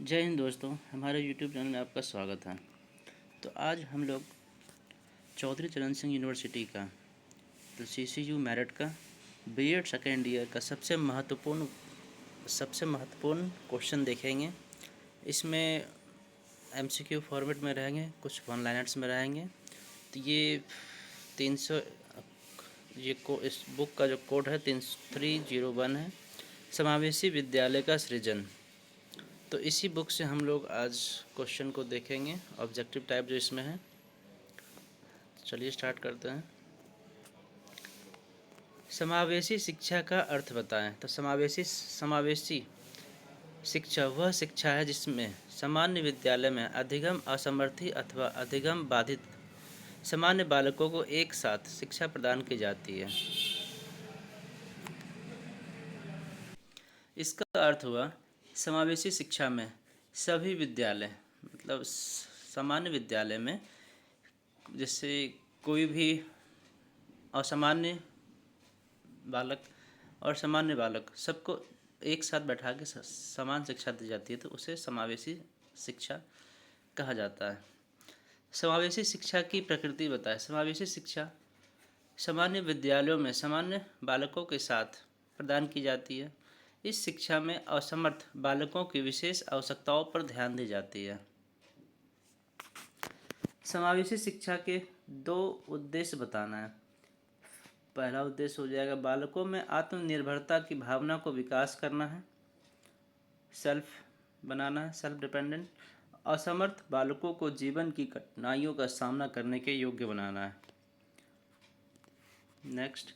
जय हिंद दोस्तों, हमारे YouTube चैनल में आपका स्वागत है। तो आज हम लोग चौधरी चरण सिंह यूनिवर्सिटी का तो CCU मेरिट का B.Ed सेकेंड ईयर का सबसे महत्वपूर्ण क्वेश्चन देखेंगे। इसमें MCQ फॉर्मेट में रहेंगे, कुछ वन लाइनर्स में रहेंगे। तो ये 300 इस बुक का जो कोड है 301 है, समावेशी विद्यालय का सृजन। तो इसी बुक से हम लोग आज क्वेश्चन को देखेंगे, ऑब्जेक्टिव टाइप जो इसमें है। चलिए स्टार्ट करते हैं। समावेशी शिक्षा का अर्थ बताएं। तो समावेशी शिक्षा वह शिक्षा है जिसमें सामान्य विद्यालय में अधिगम असमर्थी अथवा अधिगम बाधित सामान्य बालकों को एक साथ शिक्षा प्रदान की जाती है। इसका अर्थ हुआ समावेशी शिक्षा में सभी विद्यालय मतलब सामान्य विद्यालय में जैसे कोई भी असामान्य बालक और सामान्य बालक सबको एक साथ बैठा के समान शिक्षा दी जाती है, तो उसे समावेशी शिक्षा कहा जाता है। समावेशी शिक्षा की प्रकृति बताएं। समावेशी शिक्षा सामान्य विद्यालयों में सामान्य बालकों के साथ प्रदान की जाती है। इस शिक्षा में असमर्थ बालकों की विशेष आवश्यकताओं पर ध्यान दी जाती है। समावेशी शिक्षा के दो उद्देश्य बताना है। पहला उद्देश्य हो जाएगा बालकों में आत्मनिर्भरता की भावना को विकास करना है, सेल्फ बनाना है, सेल्फ डिपेंडेंट। असमर्थ बालकों को जीवन की कठिनाइयों का सामना करने के योग्य बनाना है। नेक्स्ट,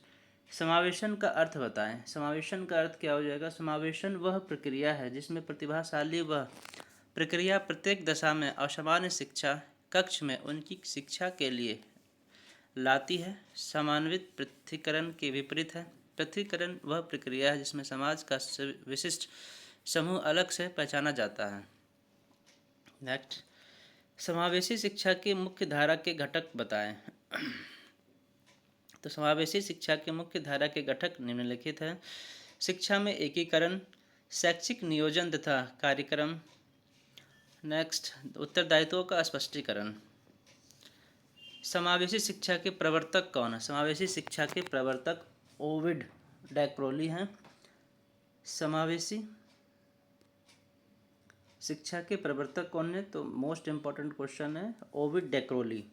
समावेशन का अर्थ बताएं। समावेशन का अर्थ क्या हो जाएगा? समावेशन वह प्रक्रिया है जिसमें प्रतिभाशाली वह प्रक्रिया प्रत्येक दशा में असामान्य शिक्षा कक्ष में उनकी शिक्षा के लिए लाती है। समान्वित पृथक्करण के विपरीत है। पृथक्करण वह प्रक्रिया है जिसमें समाज का विशिष्ट समूह अलग से पहचाना जाता है। नेक्स्ट, समावेशी शिक्षा की मुख्य धारा के घटक बताएं। तो समावेशी शिक्षा के मुख्य धारा के घटक निम्नलिखित हैं। शिक्षा में एकीकरण, शैक्षिक नियोजन तथा कार्यक्रम। नेक्स्ट, उत्तरदायित्वों का स्पष्टीकरण। समावेशी शिक्षा के प्रवर्तक कौन है? समावेशी शिक्षा के प्रवर्तक ओविड डैक्रोली हैं। समावेशी शिक्षा के प्रवर्तक कौन है? तो मोस्ट इम्पॉर्टेंट क्वेश्चन है, ओविड डैक्रोली।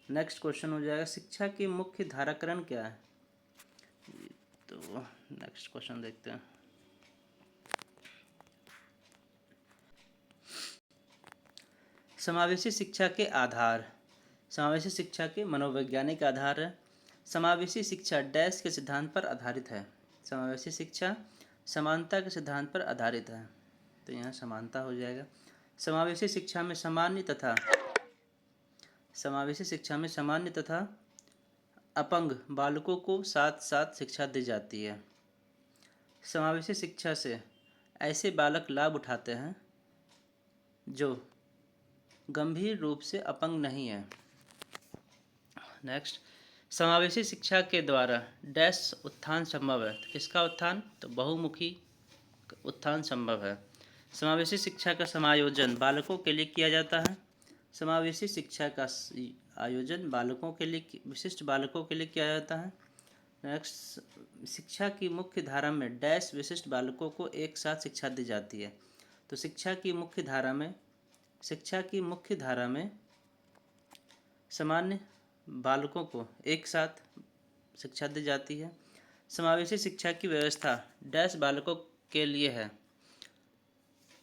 नेक्स्ट क्वेश्चन हो जाएगा शिक्षा की मुख्य धाराकरण क्या है? तो नेक्स्ट क्वेश्चन देखते हैं। समावेशी शिक्षा के आधार। समावेशी शिक्षा के मनोवैज्ञानिक आधार है। समावेशी शिक्षा डैश के सिद्धांत पर आधारित है। समावेशी शिक्षा समानता के सिद्धांत पर आधारित है, तो यहाँ समानता हो जाएगा। समावेशी शिक्षा में सामान्य तथा अपंग बालकों को साथ साथ शिक्षा दी जाती है। समावेशी शिक्षा से ऐसे बालक लाभ उठाते हैं जो गंभीर रूप से अपंग नहीं है। नेक्स्ट, समावेशी शिक्षा के द्वारा डैश उत्थान संभव है। तो किसका उत्थान? तो बहुमुखी उत्थान संभव है। समावेशी शिक्षा का समायोजन बालकों के लिए किया जाता है। समावेशी शिक्षा का आयोजन बालकों के लिए, विशिष्ट बालकों के लिए किया जाता है। नेक्स्ट, शिक्षा की मुख्य धारा में डैश विशिष्ट बालकों को एक साथ शिक्षा दी जाती है। तो शिक्षा की मुख्य धारा में सामान्य बालकों को एक साथ शिक्षा दी जाती है। समावेशी शिक्षा की व्यवस्था डैश बालकों के लिए है,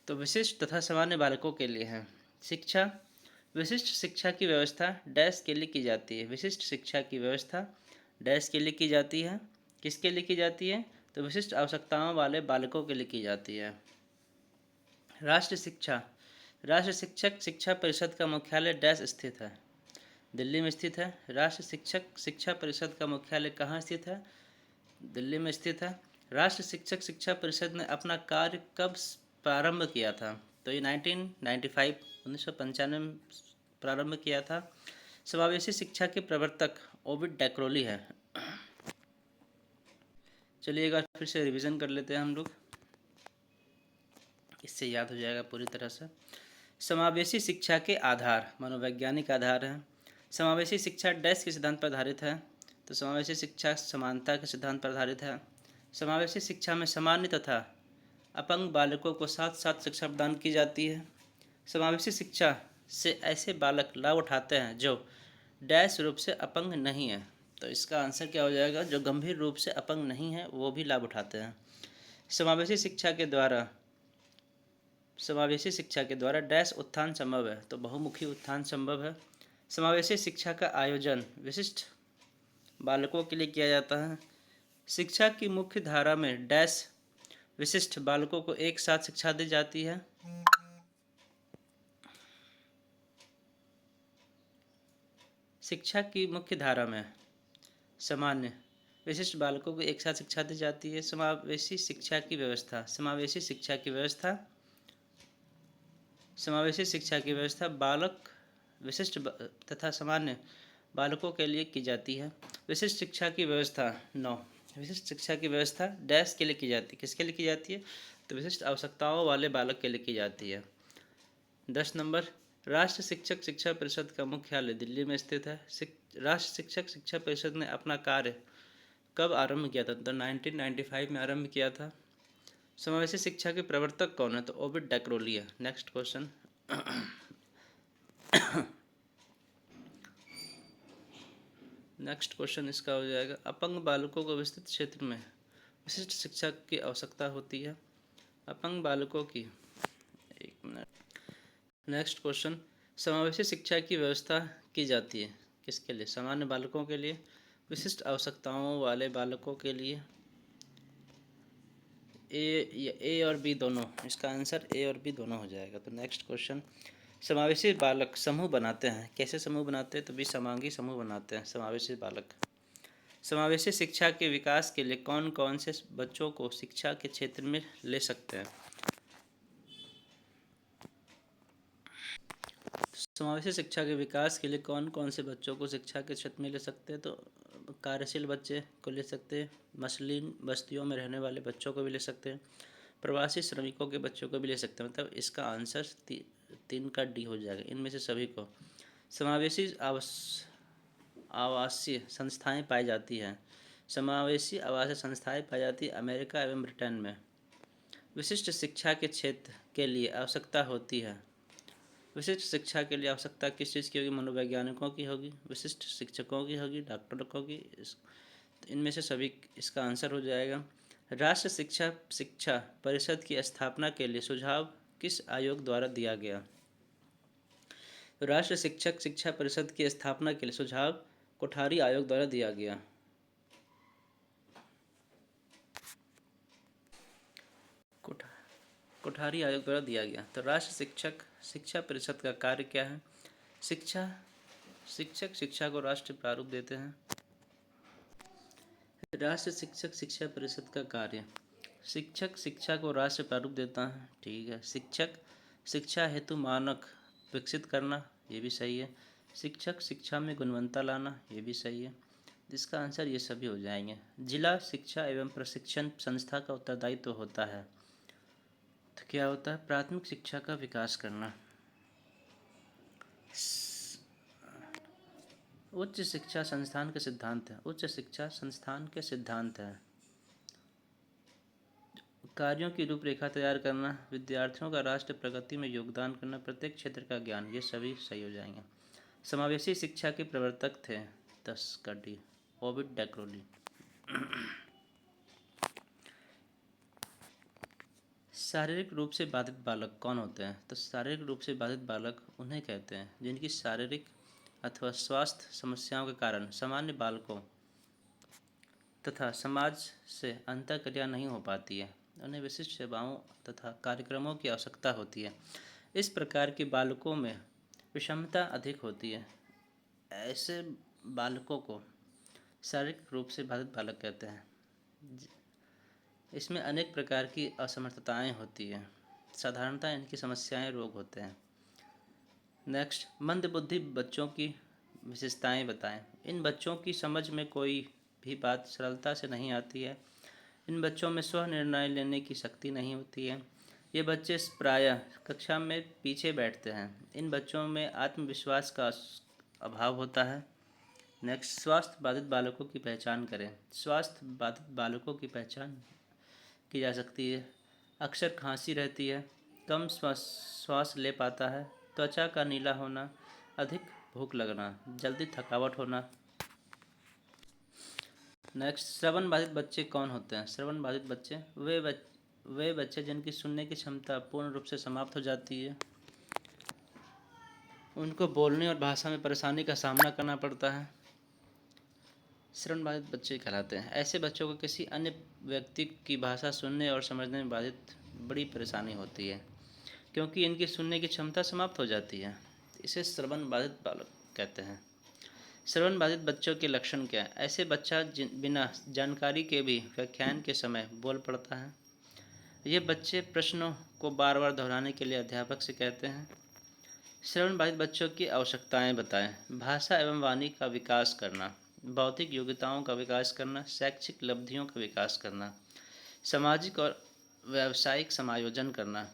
तो विशिष्ट तथा सामान्य बालकों के लिए है। विशिष्ट शिक्षा की व्यवस्था डैश के लिए की जाती है। विशिष्ट शिक्षा की व्यवस्था डैश के लिए की जाती है। किसके लिए की जाती है? तो विशिष्ट आवश्यकताओं वाले बालकों के लिए की जाती है। राष्ट्र शिक्षक शिक्षा परिषद का मुख्यालय डैश स्थित है। दिल्ली में स्थित है। राष्ट्र शिक्षक शिक्षा परिषद का मुख्यालय कहाँ स्थित है? दिल्ली में स्थित है। राष्ट्र शिक्षक शिक्षा परिषद ने अपना कार्य कब प्रारंभ किया था? तो ये 1995 में प्रारंभ किया था। समावेशी शिक्षा के प्रवर्तक ओविड डैक्रोली है। चलिए एक बार फिर से रिवीजन कर लेते हैं हम लोग। इससे याद हो जाएगा पूरी तरह से। समावेशी शिक्षा के आधार मनोवैज्ञानिक आधार हैं। समावेशी शिक्षा डैश के सिद्धांत पर आधारित है, तो समावेशी शिक्षा समानता के सिद्धांत पर आधारित है। समावेशी शिक्षा में सामान्य तथा अपंग बालकों को साथ साथ शिक्षा प्रदान की जाती है। समावेशी शिक्षा से ऐसे बालक लाभ उठाते हैं जो डैश रूप से अपंग नहीं है, तो इसका आंसर क्या हो जाएगा, जो गंभीर रूप से अपंग नहीं है वो भी लाभ उठाते हैं। समावेशी शिक्षा के द्वारा डैश उत्थान संभव है, तो बहुमुखी उत्थान संभव है। समावेशी शिक्षा का आयोजन विशिष्ट बालकों के लिए किया जाता है। शिक्षा की मुख्य धारा में डैश विशिष्ट बालकों को एक साथ शिक्षा दी जाती है। शिक्षा की मुख्य धारा में सामान्य विशिष्ट बालकों को एक साथ शिक्षा दी जाती है। समावेशी शिक्षा की व्यवस्था बालक विशिष्ट तथा सामान्य बालकों के लिए की जाती है। विशिष्ट शिक्षा की व्यवस्था 9 विशिष्ट शिक्षा की व्यवस्था डैश के लिए की जाती है। किसके लिए की जाती है, तो विशिष्ट आवश्यकताओं वाले बालक के लिए की जाती है। 10 नंबर, राष्ट्र शिक्षक शिक्षा परिषद का मुख्यालय दिल्ली में स्थित है। राष्ट्र शिक्षक शिक्षा परिषद ने अपना कार्य कब आरंभ किया था, तो 1995 में आरंभ किया था। समावेशी शिक्षा के प्रवर्तक कौन है, तो ओविड डैक्रोली है। नेक्स्ट क्वेश्चन इसका हो जाएगा, अपंग बालकों को विस्तृत क्षेत्र में विशिष्ट शिक्षा की आवश्यकता होती है। अपंग बालकों की, एक मिनट। नेक्स्ट क्वेश्चन, समावेशी शिक्षा की व्यवस्था की जाती है किसके लिए, सामान्य बालकों के लिए, विशिष्ट आवश्यकताओं वाले बालकों के लिए। ए और बी दोनों, इसका आंसर ए और बी दोनों हो जाएगा। तो नेक्स्ट क्वेश्चन, समावेशी बालक समूह बनाते हैं, कैसे समूह बनाते हैं, तो भी समांगी समूह बनाते हैं समावेशी बालक। समावेशी शिक्षा के विकास के लिए कौन कौन से बच्चों को शिक्षा के क्षेत्र में ले सकते हैं। समावेशी शिक्षा के विकास के लिए कौन कौन से बच्चों को शिक्षा के क्षेत्र में ले सकते हैं, तो कार्यशील बच्चे को ले सकते हैं, मसलिन बस्तियों में रहने वाले बच्चों को भी ले सकते हैं, प्रवासी श्रमिकों के बच्चों को भी ले सकते हैं। मतलब इसका आंसर 3 का डी हो जाएगा, इनमें से सभी को। समावेशी आवासीय संस्थाएं पाई जाती हैं, समावेशी आवासीय संस्थाएं पाई जाती है अमेरिका एवं ब्रिटेन में। विशिष्ट शिक्षा के क्षेत्र के लिए आवश्यकता होती है, विशिष्ट शिक्षा के लिए आवश्यकता किस चीज़ की होगी, मनोवैज्ञानिकों की होगी, विशिष्ट शिक्षकों की होगी, डॉक्टरों की, इनमें से सभी इसका आंसर हो जाएगा। राष्ट्र शिक्षा परिषद की स्थापना के लिए सुझाव किस आयोग द्वारा दिया गया। राष्ट्र शिक्षा परिषद की स्थापना के लिए सुझाव कोठारी आयोग द्वारा दिया गया। कोठारी आयोग द्वारा दिया गया। तो राष्ट्र शिक्षा परिषद का कार्य क्या है, शिक्षक शिक्षा को राष्ट्रीय प्रारूप देते हैं। राष्ट्र शिक्षा परिषद का कार्य, शिक्षक शिक्षा को राष्ट्रीय प्रारूप देता है, ठीक है। शिक्षक शिक्षा हेतु मानक विकसित करना, ये भी सही है। शिक्षक शिक्षा में गुणवत्ता लाना, ये भी सही है। इसका आंसर ये सभी हो जाएंगे। जिला शिक्षा एवं प्रशिक्षण संस्था का उत्तरदायित्व होता है, तो क्या होता है, प्राथमिक शिक्षा का विकास करना। उच्च शिक्षा संस्थान के सिद्धांत है, उच्च शिक्षा संस्थान के सिद्धांत है। कार्यों की रूपरेखा तैयार करना, विद्यार्थियों का राष्ट्र प्रगति में योगदान करना, प्रत्येक क्षेत्र का ज्ञान, ये सभी सही हो जाएंगे। समावेशी शिक्षा के प्रवर्तक थे 10 का डी, ओविड डैक्रोली। शारीरिक रूप से बाधित बालक कौन होते हैं, तो शारीरिक रूप से बाधित बालक उन्हें कहते हैं जिनकी शारीरिक अथवा स्वास्थ्य समस्याओं के कारण सामान्य बालकों तथा समाज से अंतःक्रिया नहीं हो पाती है, उन्हें विशिष्ट सेवाओं तथा कार्यक्रमों की आवश्यकता होती है। इस प्रकार के बालकों में विषमता अधिक होती है, ऐसे बालकों को शारीरिक रूप से बाधित बालक कहते हैं। इसमें अनेक प्रकार की असमर्थताएं होती हैं, साधारणतः इनकी समस्याएं रोग होते हैं। नेक्स्ट, मंदबुद्धि बच्चों की विशेषताएं बताएं। इन बच्चों की समझ में कोई भी बात सरलता से नहीं आती है, इन बच्चों में स्व निर्णय लेने की शक्ति नहीं होती है, ये बच्चे प्रायः कक्षा में पीछे बैठते हैं। इन बच्चों में आत्मविश्वास का अभाव होता है। नेक्स्ट, स्वास्थ्य बाधित बालकों की पहचान करें। स्वास्थ्य बाधित बालकों की पहचान की जा सकती है। अक्सर खांसी रहती है, कम श्वास ले पाता है, त्वचा का नीला होना, अधिक भूख लगना, जल्दी थकावट होना। नेक्स्ट, श्रवण बाधित बच्चे कौन होते हैं? श्रवण बाधित बच्चे वे बच्चे जिनकी सुनने की क्षमता पूर्ण रूप से समाप्त हो जाती है। उनको बोलने और भाषा में परेशानी का सामना करना पड़ता है। श्रवण बाधित बच्चे कहलाते हैं। ऐसे बच्चों को किसी अन्य व्यक्ति की भाषा सुनने और समझने में बाधित बड़ी परेशानी होती है, क्योंकि इनकी सुनने की क्षमता समाप्त हो जाती है। इसे श्रवण बाधित बालक कहते हैं। श्रवण बाधित बच्चों के लक्षण क्या है? ऐसे बच्चा बिना जानकारी के भी व्याख्यान के समय बोल पड़ता है। ये बच्चे प्रश्नों को बार बार दोहराने के लिए अध्यापक से कहते हैं। श्रवण बाधित बच्चों की आवश्यकताएं बताएं। भाषा एवं वाणी का विकास करना, बौद्धिक योग्यताओं का विकास करना, शैक्षिक लब्धियों का विकास करना, सामाजिक और व्यावसायिक समायोजन करना।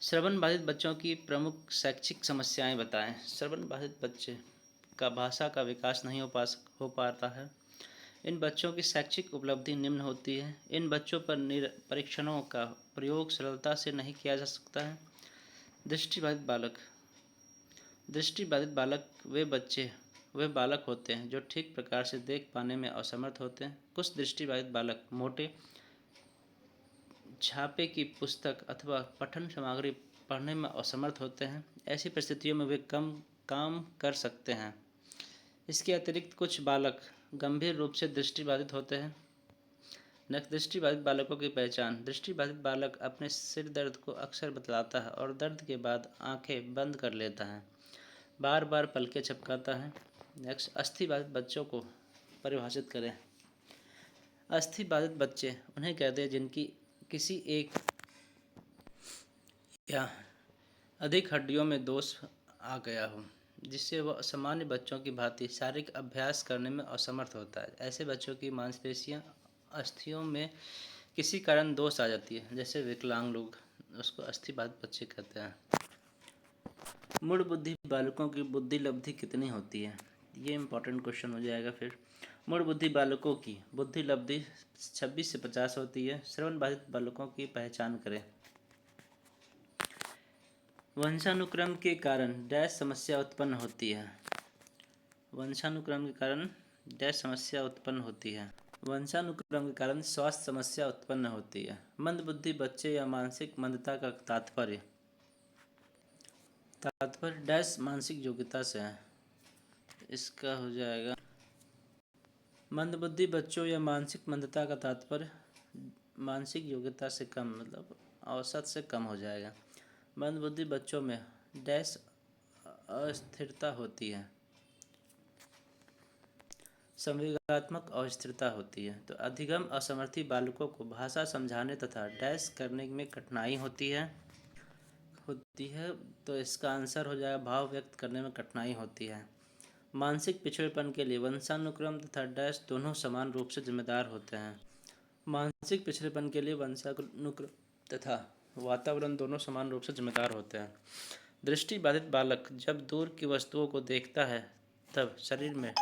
श्रवण बाधित बच्चों की प्रमुख शैक्षिक समस्याएं बताएं। श्रवण बाधित बच्चे का भाषा का विकास नहीं हो पाता है। इन बच्चों की शैक्षिक उपलब्धि निम्न होती है। इन बच्चों पर परीक्षणों का प्रयोग सरलता से नहीं किया जा सकता है। दृष्टिबाधित बालक वे बालक होते हैं जो ठीक प्रकार से देख पाने में असमर्थ होते हैं। कुछ दृष्टिबाधित बालक मोटे छापे की पुस्तक अथवा पठन सामग्री पढ़ने में असमर्थ होते हैं। ऐसी परिस्थितियों में वे कम काम कर सकते हैं। इसके अतिरिक्त कुछ बालक गंभीर रूप से दृष्टिबाधित होते हैं। नेक्स्ट, दृष्टिबाधित बालकों की पहचान। दृष्टिबाधित बालक अपने सिर दर्द को अक्सर बतलाता है और दर्द के बाद आंखें बंद कर लेता है, बार बार पलकें झपकाता है। नेक्स्ट, अस्थिबाधित बच्चों को परिभाषित करें। अस्थिबाधित बच्चे उन्हें कहते हैं जिनकी किसी एक या अधिक हड्डियों में दोष आ गया हो, जिससे वह सामान्य बच्चों की भांति शारीरिक अभ्यास करने में असमर्थ होता है। ऐसे बच्चों की मांसपेशियां अस्थियों में किसी कारण दोष आ जाती है, जैसे विकलांग लोग, उसको अस्थिबाधित बच्चे कहते हैं। मूढ़ बुद्धि बालकों की बुद्धि लब्धि कितनी होती है? ये इंपॉर्टेंट क्वेश्चन हो जाएगा। फिर मूढ़ बुद्धि बालकों की बुद्धि लब्धि 26 से 50 होती है। श्रवण बाधित बालकों की पहचान करें। वंशानुक्रम के कारण डैश समस्या उत्पन्न होती है। वंशानुक्रम के कारण डैश समस्या उत्पन्न होती है। वंशानुक्रम के कारण स्वास्थ्य समस्या उत्पन्न होती है। मंदबुद्धि बच्चे या मानसिक मंदता का तात्पर्य डैश मानसिक योग्यता से है। इसका हो जाएगा मंदबुद्धि बच्चों या मानसिक मंदता का तात्पर्य मानसिक योग्यता से कम, मतलब औसत से कम हो जाएगा। मंदबुद्धि बच्चों में डैश अस्थिरता होती है, संवेगात्मक अस्थिरता होती है। तो अधिगम असमर्थी बालकों को भाषा समझाने तथा डैश करने में कठिनाई होती है। तो इसका आंसर हो जाएगा भाव व्यक्त करने में कठिनाई होती है। मानसिक पिछड़ेपन के लिए वंशानुक्रम तथा डैश दोनों समान रूप से जिम्मेदार होते हैं। मानसिक पिछड़ेपन के लिए वंशानुक्रम तथा वातावरण दोनों समान रूप से जिम्मेदार होते हैं। दृष्टिबाधित बालक जब दूर की वस्तुओं को देखता है तब शरीर में